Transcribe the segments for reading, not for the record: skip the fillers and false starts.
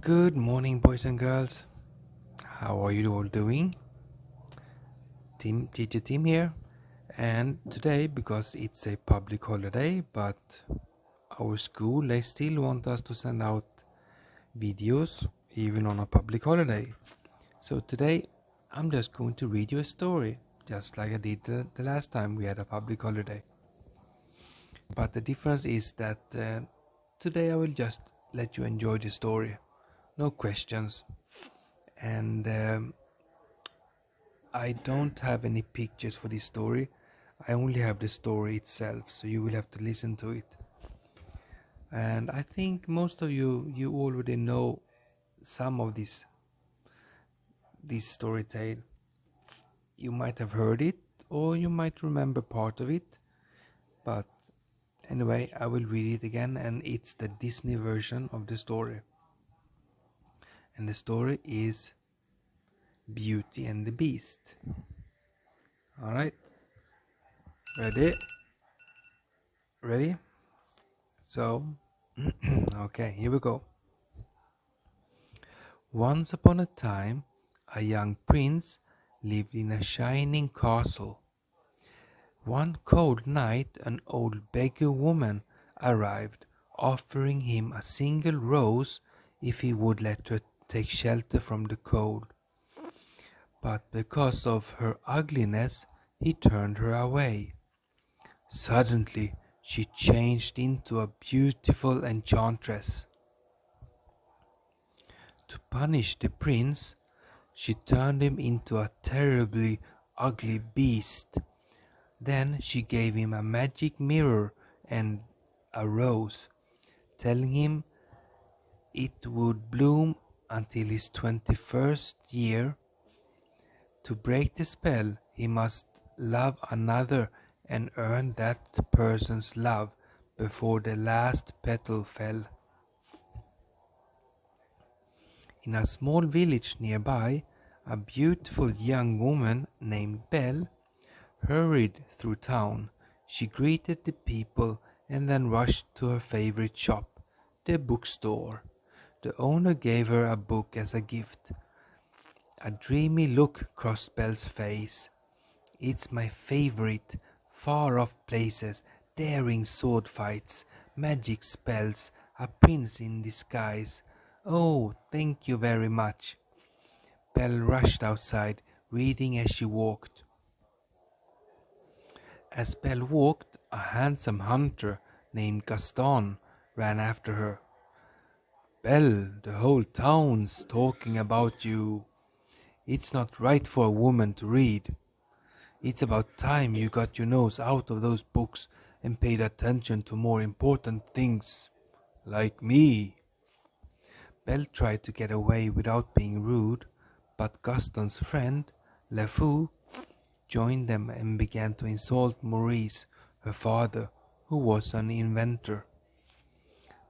Good morning, boys and girls. How are you all doing? Teacher Tim here, and today, because it's a public holiday, but our school they still want us to send out videos even on a public holiday. So today, I'm just going to read you a story, just like I did the last time we had a public holiday. But the difference is that today I will just let you enjoy the story, no questions, and I don't have any pictures for this story. I only have the story itself, so you will have to listen to it. And I think most of you already know some of this story tale. You might have heard it, or you might remember part of it. But anyway, I will read it again, and it's the Disney version of the story. And the story is Beauty and the Beast. Alright, ready? Ready? So, okay, here we go. Once upon a time, a young prince lived in a shining castle. One cold night, an old beggar woman arrived, offering him a single rose if he would let her take shelter from the cold. But because of her ugliness, he turned her away. Suddenly, she changed into a beautiful enchantress. To punish the prince, she turned him into a terribly ugly beast. Then she gave him a magic mirror and a rose, telling him it would bloom until his 21st year. To break the spell, he must love another and earn that person's love before the last petal fell. In a small village nearby, a beautiful young woman named Belle hurried through town. She greeted the people and then rushed to her favorite shop, the bookstore. The owner gave her a book as a gift. A dreamy look crossed Belle's face. It's my favorite. Far off places, daring sword fights, magic spells, a prince in disguise. Oh, thank you very much. Belle rushed outside, reading as she walked. As Belle walked, a handsome hunter named Gaston ran after her. Belle, the whole town's talking about you. It's not right for a woman to read. It's about time you got your nose out of those books and paid attention to more important things, like me. Belle tried to get away without being rude, but Gaston's friend, LeFou, joined them and began to insult Maurice, her father, who was an inventor.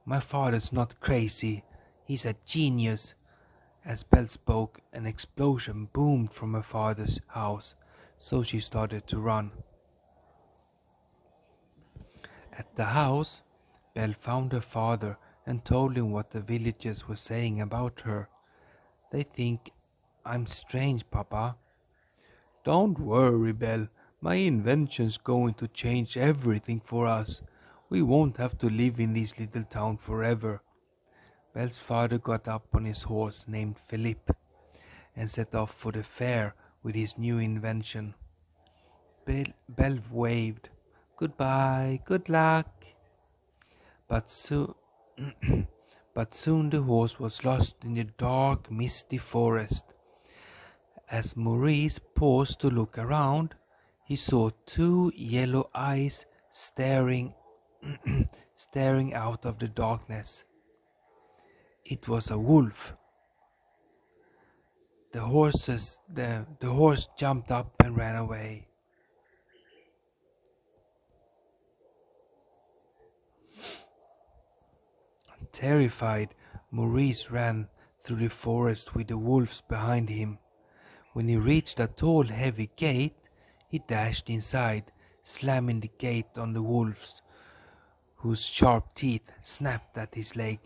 My father's not crazy, he's a genius. As Belle spoke, an explosion boomed from her father's house, so she started to run. At the house, Belle found her father and told him what the villagers were saying about her. They think I'm strange, Papa. Don't worry, Belle. My invention's going to change everything for us. We won't have to live in this little town forever. Belle's father got up on his horse named Philippe and set off for the fair with his new invention. Belle waved, "Goodbye, good luck." But, so- but soon the horse was lost in the dark, misty forest. As Maurice paused to look around, he saw two yellow eyes staring staring out of the darkness. It was a wolf. The horse jumped up and ran away. Terrified, Maurice ran through the forest with the wolves behind him. When he reached a tall, heavy gate, he dashed inside, slamming the gate on the wolves, whose sharp teeth snapped at his leg.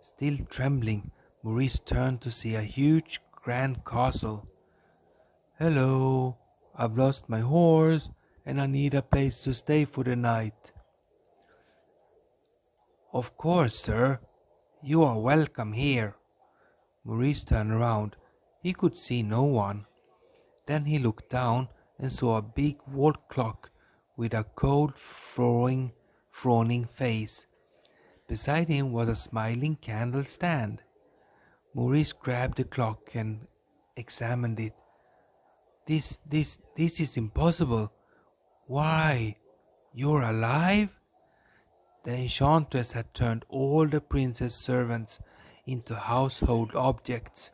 Still trembling, Maurice turned to see a huge grand castle. Hello, I've lost my horse and I need a place to stay for the night. Of course, sir. You are welcome here. Maurice turned around. He could see no one. Then he looked down and saw a big wall clock with a cold, frowning face. Beside him was a smiling candle stand. Maurice grabbed the clock and examined it. This is impossible. Why, you're alive? The enchantress had turned all the prince's servants into household objects.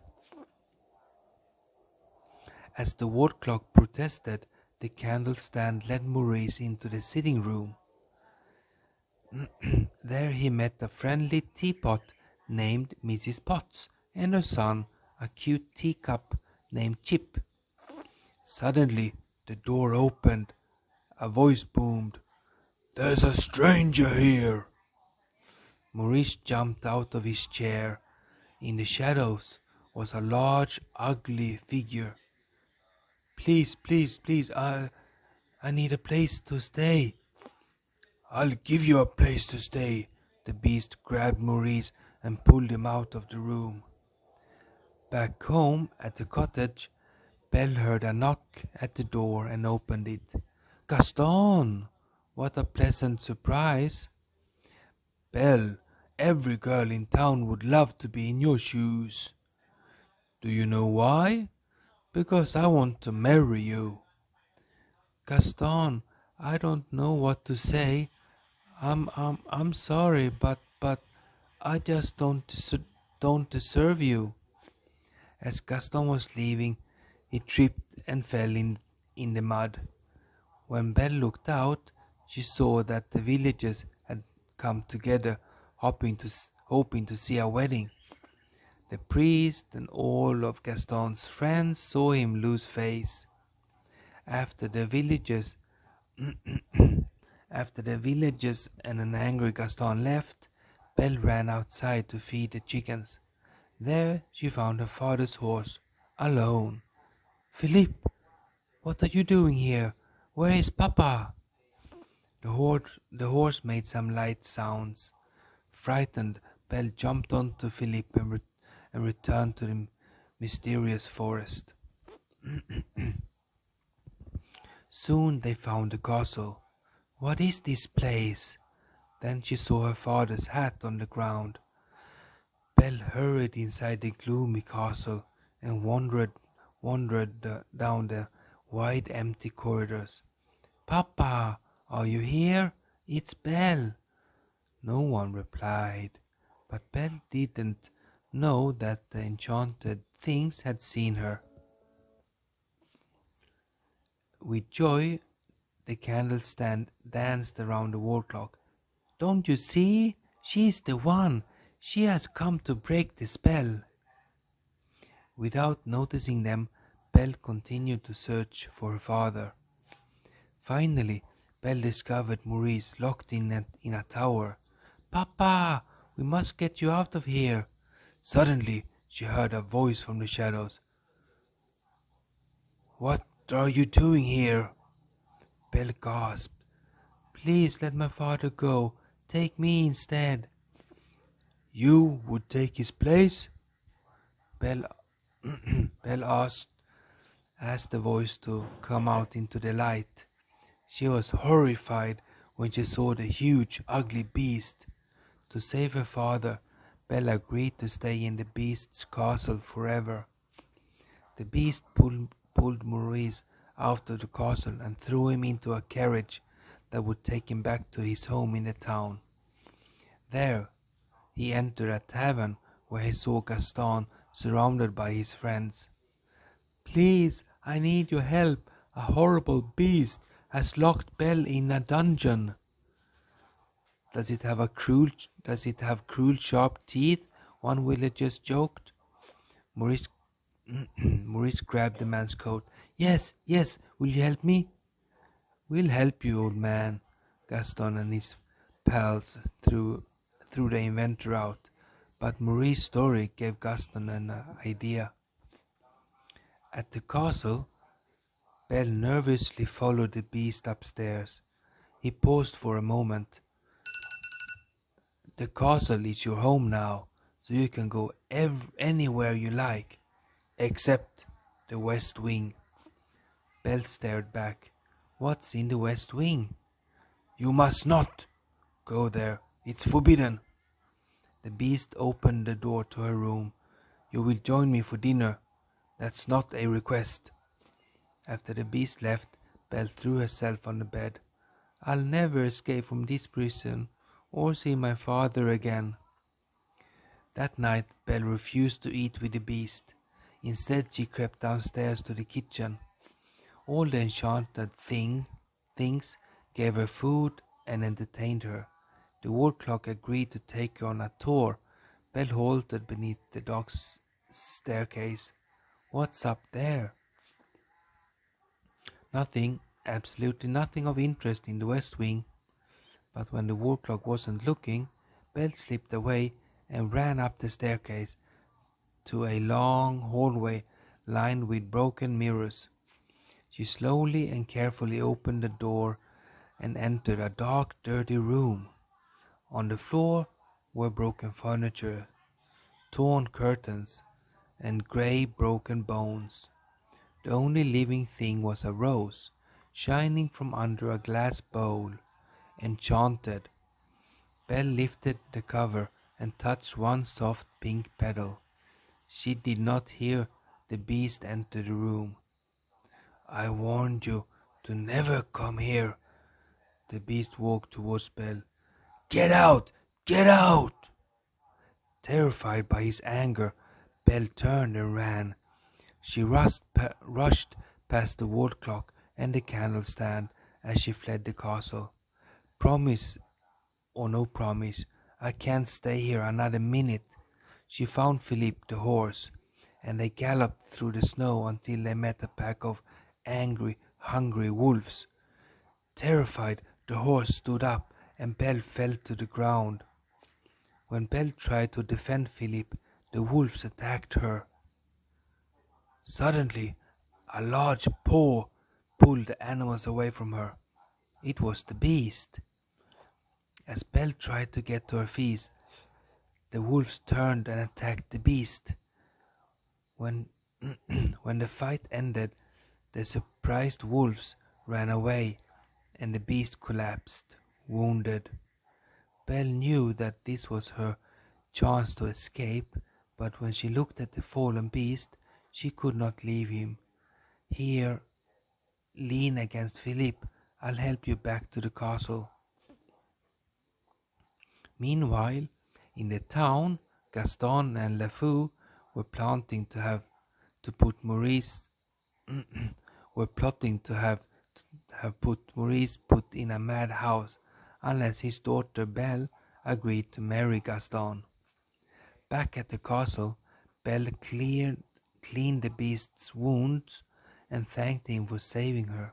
As the wall clock protested, the candle stand led Maurice into the sitting room. There he met a friendly teapot named Mrs. Potts and her son, a cute teacup named Chip. Suddenly, the door opened. A voice boomed, "There's a stranger here!" Maurice jumped out of his chair. In the shadows was a large, ugly figure. Please, I need a place to stay." "I'll give you a place to stay." The beast grabbed Maurice and pulled him out of the room. Back home at the cottage, Belle heard a knock at the door and opened it. "Gaston! What a pleasant surprise!" "Belle, every girl in town would love to be in your shoes." "Do you know why?" "Because I want to marry you." "Gaston, I don't know what to say. I'm sorry, but I just don't deserve you." As Gaston was leaving, he tripped and fell in the mud. When Belle looked out, she saw that the villagers had come together, hoping to see a wedding. The priest and all of Gaston's friends saw him lose face. After the villagers, after the villagers and an angry Gaston left, Belle ran outside to feed the chickens. There she found her father's horse, alone. "Philippe, what are you doing here? Where is Papa?" The horse made some light sounds. Frightened, Belle jumped onto Philippe and returned to the mysterious forest. Soon they found the castle. "What is this place?" Then she saw her father's hat on the ground. Belle hurried inside the gloomy castle and wandered down the wide empty corridors. "Papa, are you here? It's Belle." No one replied, but Belle didn't know that the enchanted things had seen her. With joy, the candlestand danced around the wall clock. "Don't you see? She's the one. She has come to break the spell." Without noticing them, Belle continued to search for her father. Finally, Belle discovered Maurice locked in a tower. "Papa, we must get you out of here." Suddenly, she heard a voice from the shadows. "What are you doing here?" Belle gasped. "Please let my father go. Take me instead." "You would take his place?" Belle, Belle asked the voice to come out into the light. She was horrified when she saw the huge, ugly beast. To save her father, Belle agreed to stay in the beast's castle forever. The beast pulled Maurice out of the castle and threw him into a carriage that would take him back to his home in the town. There, he entered a tavern where he saw Gaston surrounded by his friends. "Please, I need your help. A horrible beast has locked Belle in a dungeon." Does it have cruel sharp teeth?" one villager joked. Maurice, Maurice grabbed the man's coat. Yes, will you help me?" "We'll help you, old man." Gaston and his pals threw the inventor out. But Marie's story gave Gaston an idea. At the castle, Belle nervously followed the beast upstairs. He paused for a moment. The castle is your home now, so you can go anywhere you like, except the West Wing. Belle stared back. What's in the West Wing? You must not go there. It's forbidden. The beast opened the door to her room. You will join me for dinner. That's not a request. After the beast left, Belle threw herself on the bed. I'll never escape from this prison or see my father again. That night, Belle refused to eat with the beast. Instead, she crept downstairs to the kitchen. All the enchanted things gave her food and entertained her. The wall clock agreed to take her on a tour. Belle halted beneath the dog's staircase. What's up there? Nothing, absolutely nothing of interest in the West Wing. But when the wall clock wasn't looking, Belle slipped away and ran up the staircase to a long hallway lined with broken mirrors. She slowly and carefully opened the door and entered a dark, dirty room. On the floor were broken furniture, torn curtains, and grey broken bones. The only living thing was a rose, shining from under a glass bowl, enchanted. Belle lifted the cover and touched one soft pink petal. She did not hear the beast enter the room. I warned you to never come here. The beast walked towards Belle. Get out! Get out! Terrified by his anger, Belle turned and ran. She rushed past the wall clock and the candle stand as she fled the castle. Promise or no promise, I can't stay here another minute. She found Philippe the horse, and they galloped through the snow until they met a pack of angry, hungry wolves. Terrified, the horse stood up and Belle fell to the ground. When Belle tried to defend Philippe, the wolves attacked her. Suddenly, a large paw pulled the animals away from her. It was the beast. As Belle tried to get to her feet, the wolves turned and attacked the beast. When, when the fight ended, the surprised wolves ran away and the beast collapsed, wounded. Belle knew that this was her chance to escape, but when she looked at the fallen beast, she could not leave him. Here, lean against Philippe. I'll help you back to the castle. Meanwhile, in the town, Gaston and LeFou were planning to put Maurice were plotting to have put Maurice put in a madhouse unless his daughter Belle agreed to marry Gaston. Back at the castle, Belle cleaned the beast's wounds and thanked him for saving her.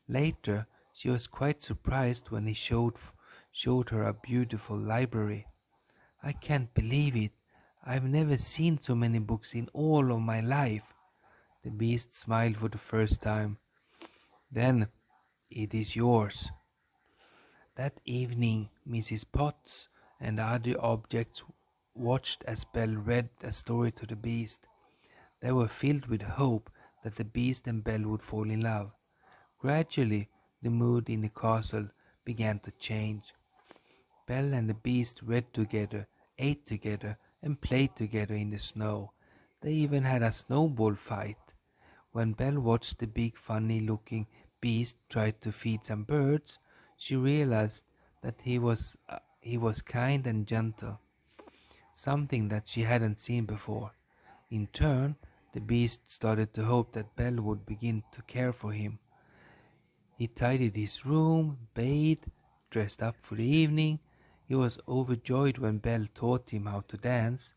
Later, she was quite surprised when he showed her a beautiful library. I can't believe it. I've never seen so many books in all of my life. The beast smiled for the first time. Then it is yours. That evening, Mrs. Potts and the other objects watched as Belle read a story to the beast. They were filled with hope that the beast and Belle would fall in love. Gradually, the mood in the castle began to change. Belle and the beast read together, ate together, and played together in the snow. They even had a snowball fight. When Belle watched the big funny-looking beast try to feed some birds, she realized that he was kind and gentle, something that she hadn't seen before. In turn, the beast started to hope that Belle would begin to care for him. He tidied his room, bathed, dressed up for the evening. He was overjoyed when Belle taught him how to dance.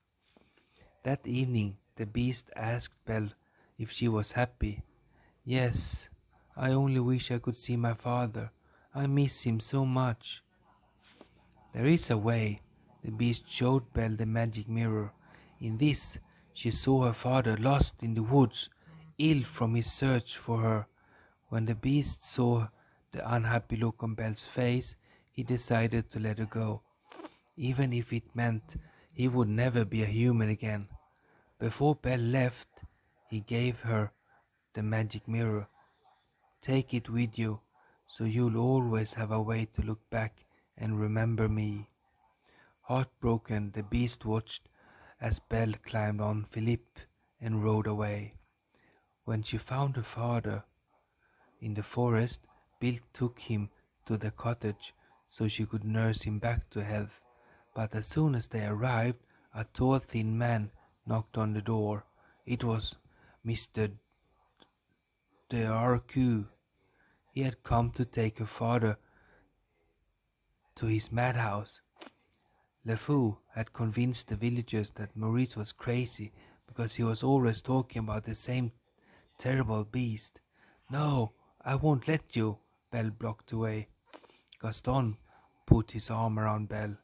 That evening, the beast asked Belle if she was happy. Yes, I only wish I could see my father. I miss him so much. There is a way, The beast showed Belle the magic mirror. In this, she saw her father lost in the woods, ill from his search for her. When the beast saw the unhappy look on Belle's face, he decided to let her go, even if it meant he would never be a human again. Before Belle left, he gave her the magic mirror. Take it with you, so you'll always have a way to look back and remember me. Heartbroken, the beast watched as Belle climbed on Philippe and rode away. When she found her father in the forest, Bill took him to the cottage so she could nurse him back to health. But as soon as they arrived, a tall, thin man knocked on the door. It was Mr. D'Arcu. He had come to take her father to his madhouse. LeFou had convinced the villagers that Maurice was crazy because he was always talking about the same terrible beast. No, I won't let you, Belle blocked away. Gaston put his arm around Belle.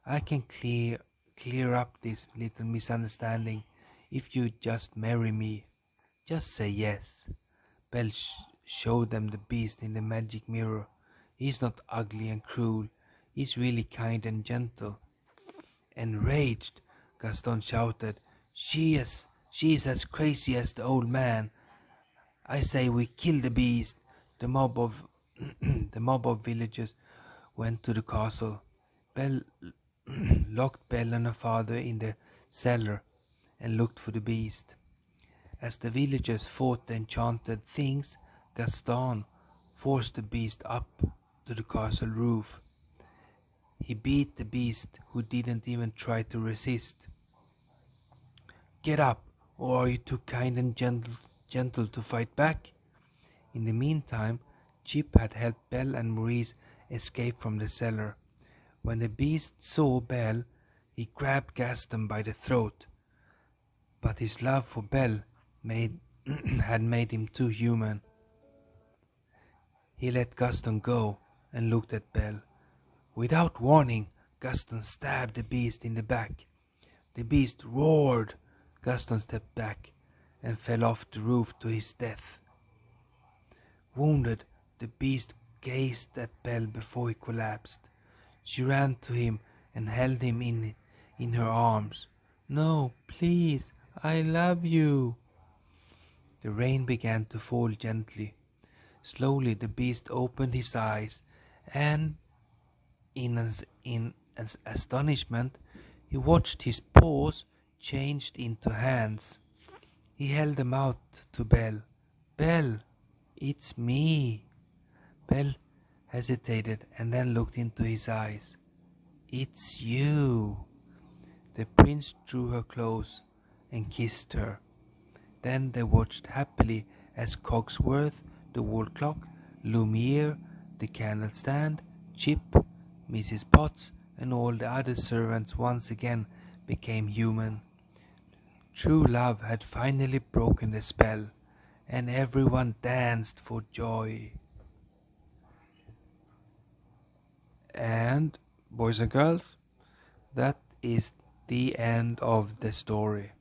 I can clear up this little misunderstanding if you just marry me. Just say yes. Belle showed them the beast in the magic mirror. He's not ugly and cruel. He's really kind and gentle. Enraged, Gaston shouted, She is as crazy as the old man. I say we kill the beast. The mob of the mob of villagers went to the castle. Belle locked Belle and her father in the cellar and looked for the beast. As the villagers fought the enchanted things, Gaston forced the beast up to the castle roof. He beat the beast, who didn't even try to resist. Get up, or are you too kind and gentle to fight back? In the meantime, Chip had helped Belle and Maurice escape from the cellar. When the beast saw Belle, he grabbed Gaston by the throat. But his love for Belle had made him too human. He let Gaston go and looked at Belle. Without warning, Gaston stabbed the beast in the back. The beast roared. Gaston stepped back and fell off the roof to his death. Wounded, the beast gazed at Belle before he collapsed. She ran to him and held him in her arms. No, please, I love you. The rain began to fall gently. Slowly the beast opened his eyes, and in astonishment he watched his paws changed into hands. He held them out to Belle. Belle, it's me. Belle hesitated and then looked into his eyes. It's you. The prince drew her close and kissed her. Then they watched happily as Cogsworth, the wall clock, Lumiere, the candle stand, Chip, Mrs. Potts, and all the other servants once again became human. True love had finally broken the spell, and everyone danced for joy. And, boys and girls, that is the end of the story.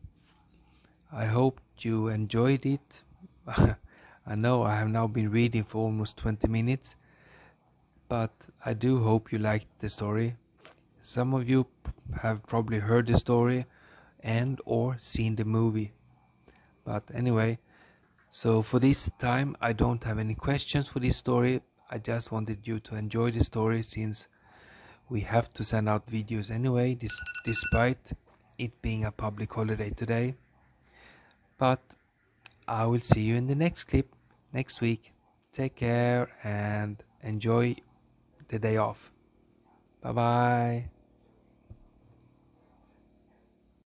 I hope you enjoyed it. I know I have now been reading for almost 20 minutes, but I do hope you liked the story. Some of you have probably heard the story and or seen the movie. But anyway, so for this time I don't have any questions for this story. I just wanted you to enjoy the story, since we have to send out videos anyway, despite it being a public holiday today. But I will see you in the next clip next week. Take care and enjoy the day off. Bye bye.